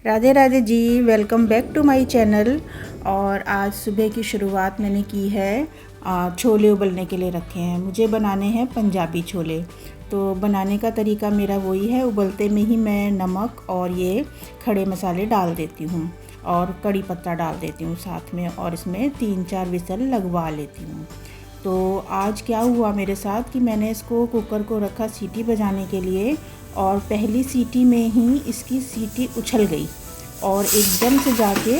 Radhe Radhe ji, welcome back to my channel. और आज सुबह की शुरुआत मैंने की है, छोले उबलने के लिए रखे हैं। मुझे बनाने हैं पंजाबी छोले। तो बनाने का तरीका मेरा वही है, उबलते में ही मैं नमक और ये खड़े मसाले डाल देती हूँ और कड़ी पत्ता डाल देती हूँ साथ में, और इसमें 3-4 विसल लगवा लेती हूँ। तो आज क्या हुआ मेरे साथ कि मैंने इसको कुकर को रखा सीटी बजाने के लिए, और पहली सीटी में ही इसकी सीटी उछल गई और एकदम से जाके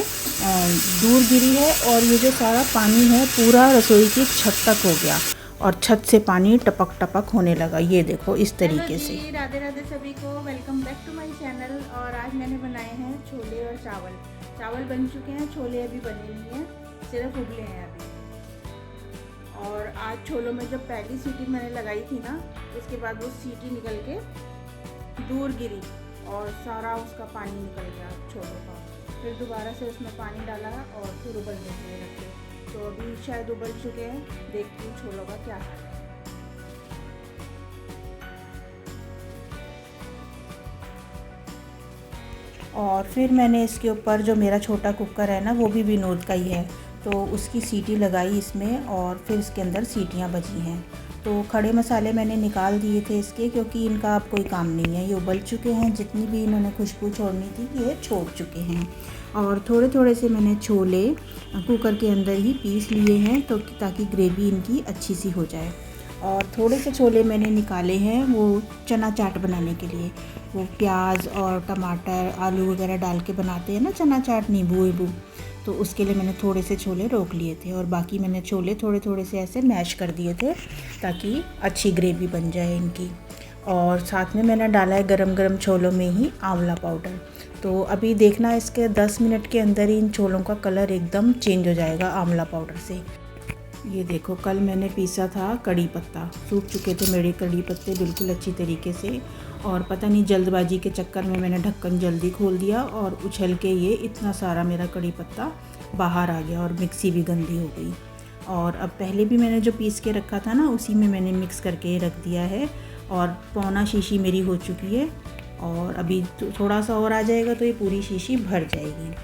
दूर गिरी है। और ये जो सारा पानी है पूरा रसोई की छत तक हो गया और छत से पानी टपक टपक होने लगा। ये देखो इस तरीके से। राधे राधे सभी को, welcome back to my channel. और आज मैंने बनाए हैं छोले और चावल। चावल बन चुके हैं, छोले अभी बने नहीं हैं, सिर्फ उबले हैं अभी। और आज छोलों में जब पहली सीटी मैंने लगाई थी ना, उसके बाद वो सीटी निकल के दूर गिरी और सारा उसका पानी निकल गया छोलों का। फिर दोबारा से उसमें पानी डाला और फिर उबलने के लिए रखे। तो अभी शायद उबल चुके हैं, देखती हूँ छोलों का क्या है। और फिर मैंने इसके ऊपर जो मेरा छोटा कुकर है ना, वो भी विनोद का ही है, तो उसकी सीटी लगाई इसमें और फिर इसके अंदर सीटियाँ बजी हैं। तो खड़े मसाले मैंने निकाल दिए थे इसके, क्योंकि इनका अब कोई काम नहीं है, ये उबल चुके हैं। जितनी भी इन्होंने खुशबू छोड़नी थी ये छोड़ चुके हैं। और थोड़े थोड़े से मैंने छोले कुकर के अंदर ही पीस लिए हैं, तो ताकि ग्रेवी इनकी अच्छी सी हो जाए। और थोड़े से छोले मैंने निकाले हैं वो चना चाट बनाने के लिए। वो प्याज और टमाटर आलू वगैरह डाल के बनाते हैं ना चना चाट, नींबू वीबू, तो उसके लिए मैंने थोड़े से छोले रोक लिए थे। और बाकी मैंने छोले थोड़े थोड़े से ऐसे मैश कर दिए थे ताकि अच्छी ग्रेवी बन जाए इनकी। और साथ में मैंने डाला है गरम गरम छोलों में ही आंवला पाउडर। तो अभी देखना इसके 10 मिनट के अंदर ही इन छोलों का कलर एकदम चेंज हो जाएगा आंवला पाउडर से। ये देखो, कल मैंने पीसा था कड़ी पत्ता, सूख चुके थे मेरे कड़ी पत्ते बिल्कुल अच्छी तरीके से। और पता नहीं जल्दबाजी के चक्कर में मैंने ढक्कन जल्दी खोल दिया और उछल के ये इतना सारा मेरा कड़ी पत्ता बाहर आ गया और मिक्सी भी गंदी हो गई। और अब पहले भी मैंने जो पीस के रखा था ना, उसी में मैंने मिक्स करके रख दिया है। और पौना शीशी मेरी हो चुकी है और अभी थोड़ा सा और आ जाएगा तो ये पूरी शीशी भर जाएगी।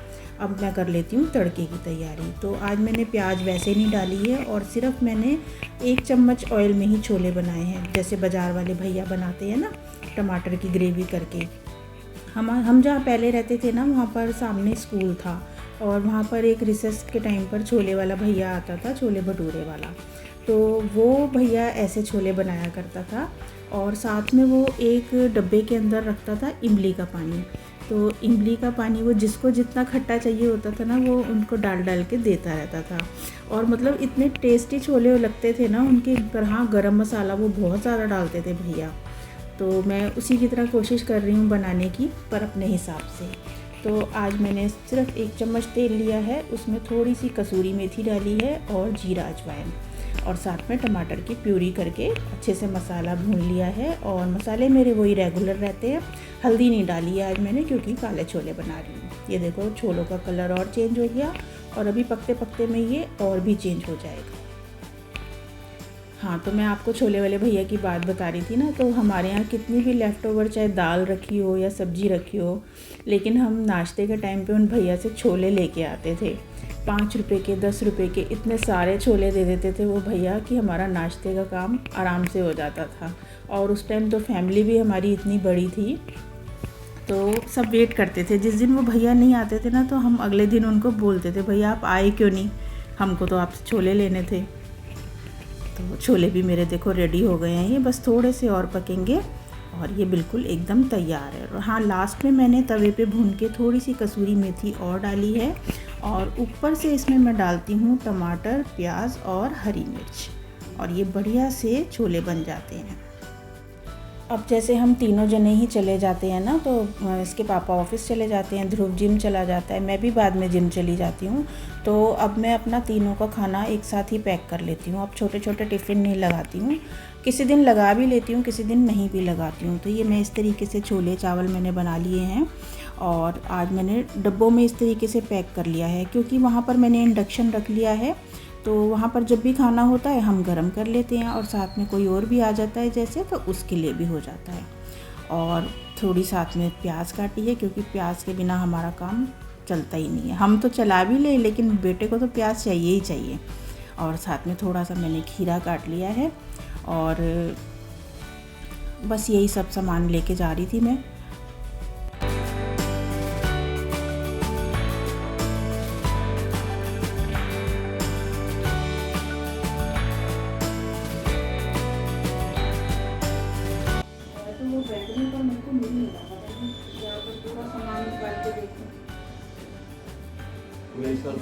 अब मैं कर लेती हूँ तड़के की तैयारी। तो आज मैंने प्याज वैसे नहीं डाली है और सिर्फ मैंने 1 चम्मच ऑयल में ही छोले बनाए हैं, जैसे बाज़ार वाले भैया बनाते हैं ना, टमाटर की ग्रेवी करके। हम जहाँ पहले रहते थे ना, वहाँ पर सामने स्कूल था और वहाँ पर एक रिसेस के टाइम पर छोले वाला भैया आता था, छोले भटूरे वाला। तो वो भैया ऐसे छोले बनाया करता था और साथ में वो एक डब्बे के अंदर रखता था इमली का पानी। तो इमली का पानी वो जिसको जितना खट्टा चाहिए होता था ना, वो उनको डाल डाल के देता रहता था। और मतलब इतने टेस्टी छोले लगते थे ना उनके पर। हाँ, गरम मसाला वो बहुत ज़्यादा डालते थे भैया। तो मैं उसी की तरह कोशिश कर रही हूँ बनाने की, पर अपने हिसाब से। तो आज मैंने सिर्फ 1 चम्मच तेल लिया है, उसमें थोड़ी सी कसूरी मेथी डाली है और जीरा अजवाइन, और साथ में टमाटर की प्यूरी करके अच्छे से मसाला भून लिया है। और मसाले मेरे वही रेगुलर रहते हैं। हल्दी नहीं डाली है आज मैंने, क्योंकि काले छोले बना रही हूँ। ये देखो, छोलों का कलर और चेंज हो गया और अभी पकते पकते में ये और भी चेंज हो जाएगा। हाँ, तो मैं आपको छोले वाले भैया की बात बता रही थी ना, तो हमारे यहाँ कितनी भी लेफ़्ट ओवर चाहे दाल रखी हो या सब्ज़ी रखी हो, लेकिन हम नाश्ते के टाइम पे उन भैया से छोले लेके आते थे। 5 रुपये के, 10 रुपये के इतने सारे छोले दे देते थे वो भैया कि हमारा नाश्ते का काम आराम से हो जाता था। और उस टाइम तो फैमिली भी हमारी इतनी बड़ी थी, तो सब वेट करते थे। जिस दिन वो भैया नहीं आते थे ना, तो हम अगले दिन उनको बोलते थे, भैया आप आए क्यों नहीं, हमको तो आपसे छोले लेने थे। तो छोले भी मेरे देखो रेडी हो गए हैं, ये बस थोड़े से और पकेंगे और ये बिल्कुल एकदम तैयार है। और हाँ, लास्ट में मैंने तवे पे भून के थोड़ी सी कसूरी मेथी और डाली है, और ऊपर से इसमें मैं डालती हूँ टमाटर, प्याज और हरी मिर्च, और ये बढ़िया से छोले बन जाते हैं। अब जैसे हम तीनों जने ही चले जाते हैं ना, तो इसके पापा ऑफिस चले जाते हैं, ध्रुव जिम चला जाता है, मैं भी बाद में जिम चली जाती हूँ। तो अब मैं अपना तीनों का खाना एक साथ ही पैक कर लेती हूँ। अब छोटे छोटे टिफ़िन नहीं लगाती हूँ, किसी दिन लगा भी लेती हूँ, किसी दिन नहीं भी लगाती हूँ। तो ये मैं इस तरीके से छोले चावल मैंने बना लिए हैं और आज मैंने डब्बों में इस तरीके से पैक कर लिया है, क्योंकि वहाँ पर मैंने इंडक्शन रख लिया है। तो वहाँ पर जब भी खाना होता है हम गरम कर लेते हैं, और साथ में कोई और भी आ जाता है जैसे, तो उसके लिए भी हो जाता है। और थोड़ी साथ में प्याज काटी है, क्योंकि प्याज के बिना हमारा काम चलता ही नहीं है। हम तो चला भी ले, लेकिन बेटे को तो प्याज चाहिए ही चाहिए। और साथ में थोड़ा सा मैंने खीरा काट लिया है, और बस यही सब सामान लेके जा रही थी मैं। तो वो बैग में पर मेरे को मिल नहीं रहा था, या तो पूरा सामान निकाल के देखूं। मेरे साथ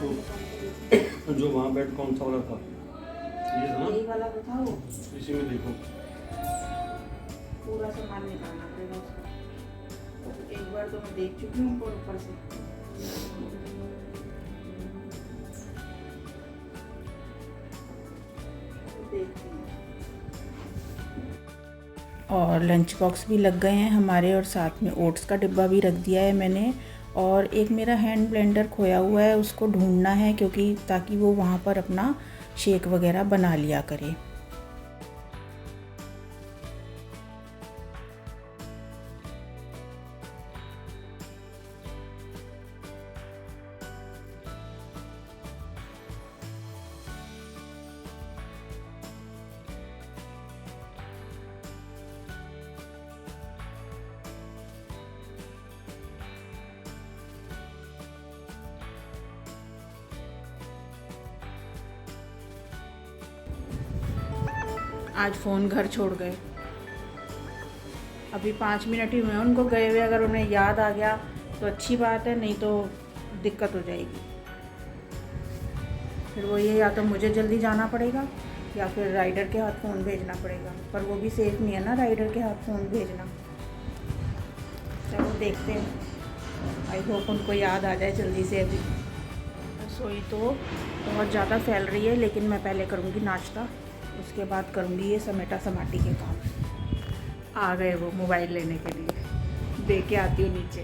तो जो वहाँ बेड कौन सा वाला था, ये था ना, यही वाला तो था वो। इसी में देखो पूरा सामान निकालना पड़ेगा उसका। तो एक बार तो मैं देख चुकी हूँ ऊपर से। तो देखती हूँ। और लंच बॉक्स भी लग गए हैं हमारे, और साथ में ओट्स का डिब्बा भी रख दिया है मैंने। और एक मेरा हैंड ब्लेंडर खोया हुआ है, उसको ढूंढना है, क्योंकि ताकि वो वहाँ पर अपना शेक वगैरह बना लिया करे। आज फ़ोन घर छोड़ गए। अभी 5 मिनट ही हुए उनको गए हुए। अगर उन्हें याद आ गया तो अच्छी बात है, नहीं तो दिक्कत हो जाएगी। फिर वो ये, या तो मुझे जल्दी जाना पड़ेगा या फिर राइडर के हाथ फ़ोन भेजना पड़ेगा। पर वो भी सेफ़ नहीं है ना, राइडर के हाथ फ़ोन भेजना। चलो देखते हैं, आई होप उनको याद आ जाए जल्दी से। अभी रसोई तो बहुत ज़्यादा फैल रही है, लेकिन मैं पहले करूँगी नाश्ता, उसके बाद करूँगी ये समेटा समाटी के काम। आ गए वो मोबाइल लेने के लिए, दे के आती हूँ नीचे।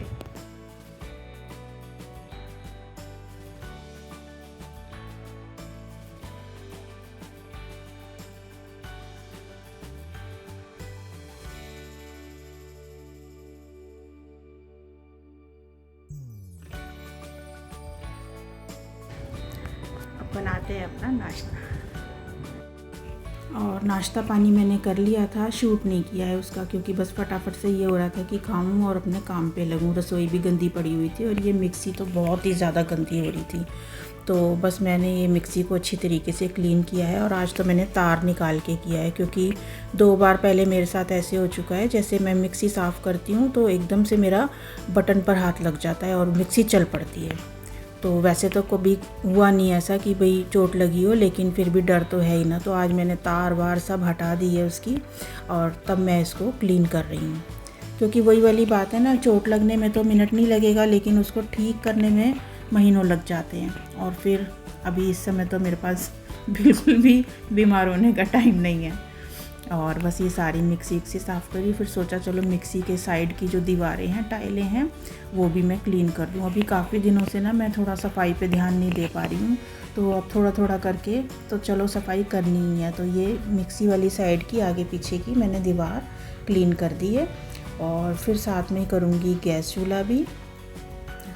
अब बनाते हैं अपना नाश्ता। और नाश्ता पानी मैंने कर लिया था, शूट नहीं किया है उसका, क्योंकि बस फटाफट से ये हो रहा था कि खाऊं और अपने काम पे लगूं। रसोई भी गंदी पड़ी हुई थी, और ये मिक्सी तो बहुत ही ज़्यादा गंदी हो रही थी। तो बस मैंने ये मिक्सी को अच्छी तरीके से क्लीन किया है। और आज तो मैंने तार निकाल के किया है, क्योंकि 2 बार पहले मेरे साथ ऐसे हो चुका है, जैसे मैं मिक्सी साफ़ करती हूँ तो एकदम से मेरा बटन पर हाथ लग जाता है और मिक्सी चल पड़ती है। तो वैसे तो कभी हुआ नहीं ऐसा कि भाई चोट लगी हो, लेकिन फिर भी डर तो है ही ना। तो आज मैंने तार वार सब हटा दी है उसकी, और तब मैं इसको क्लीन कर रही हूँ। क्योंकि वही वाली बात है ना, चोट लगने में तो मिनट नहीं लगेगा, लेकिन उसको ठीक करने में महीनों लग जाते हैं। और फिर अभी इस समय तो मेरे पास बिल्कुल भी बीमार होने का टाइम नहीं है। और बस ये सारी मिक्सी साफ़ करी, फिर सोचा चलो मिक्सी के साइड की जो दीवारें हैं, टाइलें हैं, वो भी मैं क्लीन कर लूँ। अभी काफ़ी दिनों से ना मैं थोड़ा सफाई पे ध्यान नहीं दे पा रही हूँ, तो अब थोड़ा थोड़ा करके तो चलो सफाई करनी ही है। तो ये मिक्सी वाली साइड की आगे पीछे की मैंने दीवार क्लीन कर दी है। और फिर साथ में करूँगी गैस चूल्हा भी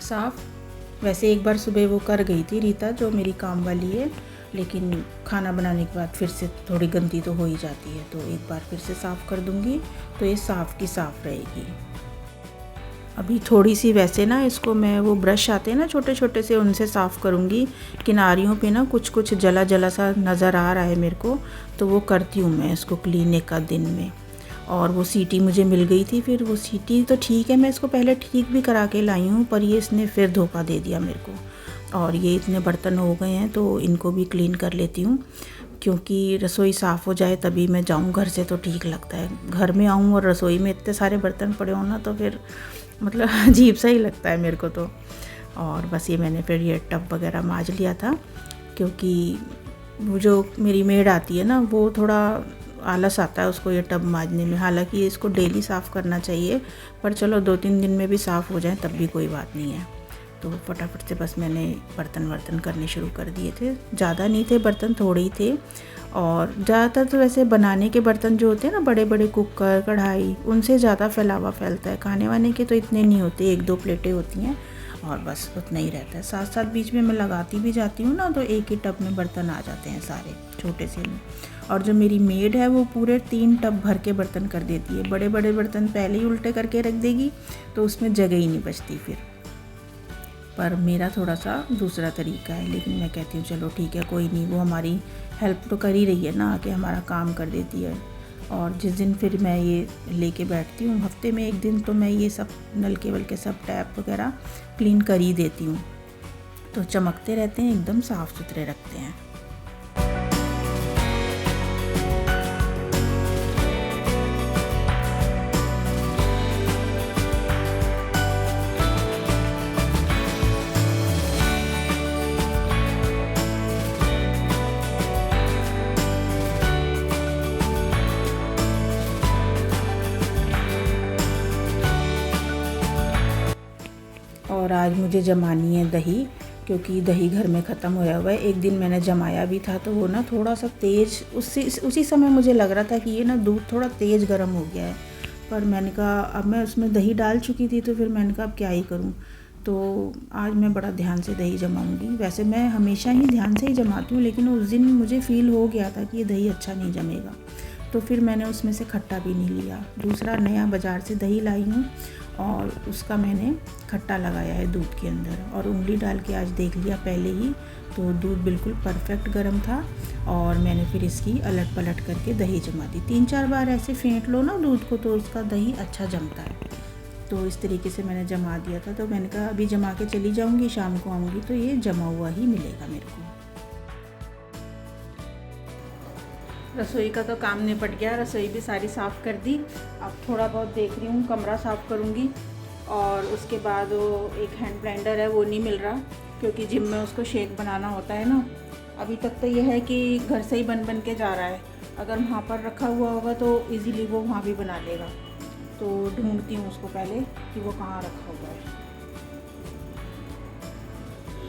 साफ़। वैसे एक बार सुबह वो कर गई थी रीता, जो मेरी काम वाली है, लेकिन खाना बनाने के बाद फिर से थोड़ी गंदी तो हो ही जाती है, तो एक बार फिर से साफ़ कर दूँगी, तो ये साफ़ की साफ़ रहेगी। अभी थोड़ी सी वैसे ना इसको मैं वो ब्रश आते हैं ना छोटे छोटे से, उनसे साफ़ करूँगी। किनारियों पे ना कुछ कुछ जला जला सा नज़र आ रहा है मेरे को, तो वो करती हूँ मैं इसको क्लीन एक आध दिन में। और वो सीटी मुझे मिल गई थी, फिर वो सीटी तो ठीक है, मैं इसको पहले ठीक भी करा के लाई हूँ, पर ये इसने फिर धोखा दे दिया मेरे को। और ये इतने बर्तन हो गए हैं, तो इनको भी क्लीन कर लेती हूँ, क्योंकि रसोई साफ़ हो जाए तभी मैं जाऊँ घर से, तो ठीक लगता है। घर में आऊँ और रसोई में इतने सारे बर्तन पड़े हों ना, तो फिर मतलब अजीब सा ही लगता है मेरे को तो। और बस ये मैंने फिर ये टब वगैरह मांज लिया था, क्योंकि वो जो मेरी मेड आती है ना, वो थोड़ा आलस आता है उसको ये टब मांजने में। हालांकि इसको डेली साफ़ करना चाहिए, पर चलो 2-3 दिन में भी साफ़ हो जाए तब भी कोई बात नहीं है। तो फटाफट से बस मैंने बर्तन करने शुरू कर दिए थे। ज़्यादा नहीं थे बर्तन, थोड़े ही थे। और ज़्यादातर तो वैसे बनाने के बर्तन जो होते हैं ना, बड़े बड़े कुकर, कढ़ाई, उनसे ज़्यादा फैलावा फैलता है। खाने वाने के तो इतने नहीं होते, 1-2 प्लेटें होती हैं और बस उतना ही रहता है। साथ साथ बीच में मैं लगाती भी जाती हूँ ना, तो एक ही टब में बर्तन आ जाते हैं सारे छोटे से में। और जो मेरी मेड है वो पूरे 3 टब भर के बर्तन कर देती है। बड़े बड़े बर्तन पहले ही उल्टे करके रख देगी तो उसमें जगह ही नहीं बचती फिर। पर मेरा थोड़ा सा दूसरा तरीका है, लेकिन मैं कहती हूँ चलो ठीक है, कोई नहीं, वो हमारी हेल्प तो कर ही रही है ना, कि हमारा काम कर देती है। और जिस दिन फिर मैं ये लेके बैठती हूँ, हफ्ते में 1 दिन तो मैं ये सब नलके वलके सब टैप वगैरह क्लीन कर ही देती हूँ, तो चमकते रहते हैं, एकदम साफ़ सुथरे रखते हैं। और आज मुझे जमानी है दही, क्योंकि दही घर में ख़त्म होया हुआ है। एक दिन मैंने जमाया भी था तो वो ना थोड़ा सा तेज़, उसी समय मुझे लग रहा था कि ये ना दूध थोड़ा तेज़ गर्म हो गया है। पर मैंने कहा, अब मैं उसमें दही डाल चुकी थी तो फिर मैंने कहा अब क्या ही करूँ। तो आज मैं बड़ा ध्यान से दही जमाऊँगी। वैसे मैं हमेशा ही ध्यान से ही जमाती हूँ, लेकिन उस दिन मुझे फ़ील हो गया था कि ये दही अच्छा नहीं जमेगा, तो फिर मैंने उसमें से खट्टा भी नहीं लिया। दूसरा नया बाज़ार से दही लाई हूँ और उसका मैंने खट्टा लगाया है दूध के अंदर, और उंगली डाल के आज देख लिया पहले ही, तो दूध बिल्कुल परफेक्ट गर्म था। और मैंने फिर इसकी अलट पलट करके दही जमा दी। 3-4 बार ऐसे फेंट लो ना दूध को तो उसका दही अच्छा जमता है। तो इस तरीके से मैंने जमा दिया था। तो मैंने कहा अभी जमा के चली जाऊँगी, शाम को आऊँगी तो ये जमा हुआ ही मिलेगा मेरे को। रसोई का तो काम निपट गया, रसोई भी सारी साफ़ कर दी। अब थोड़ा बहुत देख रही हूँ कमरा साफ़ करूँगी, और उसके बाद वो एक हैंड ब्लेंडर है वो नहीं मिल रहा, क्योंकि जिम में उसको शेक बनाना होता है ना। अभी तक तो ये है कि घर से ही बन के जा रहा है, अगर वहाँ पर रखा हुआ होगा तो इजीली वो वहाँ भी बना लेगा। तो ढूंढती हूँ उसको पहले कि वो कहाँ रखा हुआ है।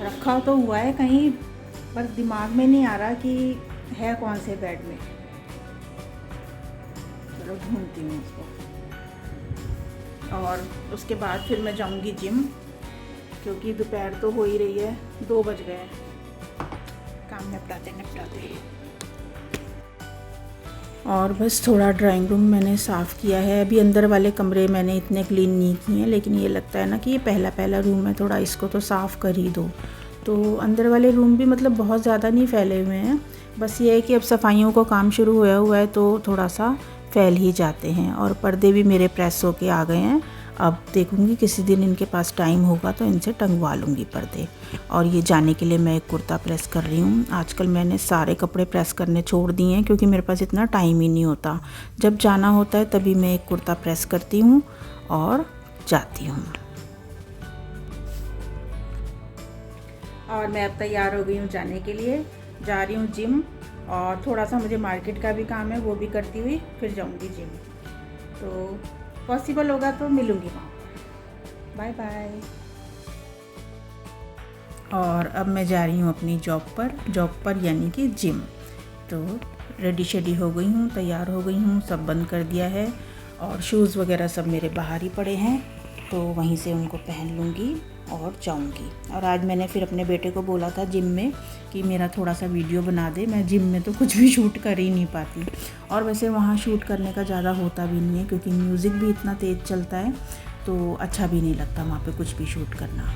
रखा तो हुआ है कहीं, पर दिमाग में नहीं आ रहा कि है कौन से बेड में। चलो ढूंढती हूँ उसको। और उसके बाद फिर मैं जाऊँगी जिम, क्योंकि दोपहर तो हो ही रही है, 2 बज गए हैं। काम निपटाते और बस थोड़ा ड्राइंग रूम मैंने साफ़ किया है। अभी अंदर वाले कमरे मैंने इतने क्लीन नहीं किए हैं, लेकिन ये लगता है ना कि ये पहला रूम है, थोड़ा इसको तो साफ़ कर ही दो। तो अंदर वाले रूम भी मतलब बहुत ज़्यादा नहीं फैले हुए हैं, बस ये है कि अब सफाइयों का काम शुरू होया हुआ है तो थोड़ा सा फैल ही जाते हैं। और पर्दे भी मेरे प्रेस होके आ गए हैं। अब देखूंगी किसी दिन इनके पास टाइम होगा तो इनसे टंगवा लूँगी पर्दे। और ये जाने के लिए मैं एक कुर्ता प्रेस कर रही हूँ। आजकल मैंने सारे कपड़े प्रेस करने छोड़ दिए हैं, क्योंकि मेरे पास इतना टाइम ही नहीं होता। जब जाना होता है तभी मैं एक कुर्ता प्रेस करती हूँ और जाती हूँ। और मैं अब तैयार हो गई हूँ जाने के लिए, जा रही हूँ जिम। और थोड़ा सा मुझे मार्केट का भी काम है, वो भी करती हुई फिर जाऊँगी जिम। तो पॉसिबल होगा तो मिलूँगी वहाँ पर। Bye bye. और अब मैं जा रही हूँ अपनी जॉब पर यानी कि जिम। तो रेडी शेडी हो गई हूँ, तैयार हो गई हूँ, सब बंद कर दिया है। और शूज़ वगैरह सब मेरे बाहर ही पड़े हैं, तो वहीं से उनको पहन लूँगी और जाऊँगी। और आज मैंने फिर अपने बेटे को बोला था जिम में कि मेरा थोड़ा सा वीडियो बना दे। मैं जिम में तो कुछ भी शूट कर ही नहीं पाती, और वैसे वहाँ शूट करने का ज़्यादा होता भी नहीं है, क्योंकि म्यूज़िक भी इतना तेज़ चलता है तो अच्छा भी नहीं लगता वहाँ पे कुछ भी शूट करना।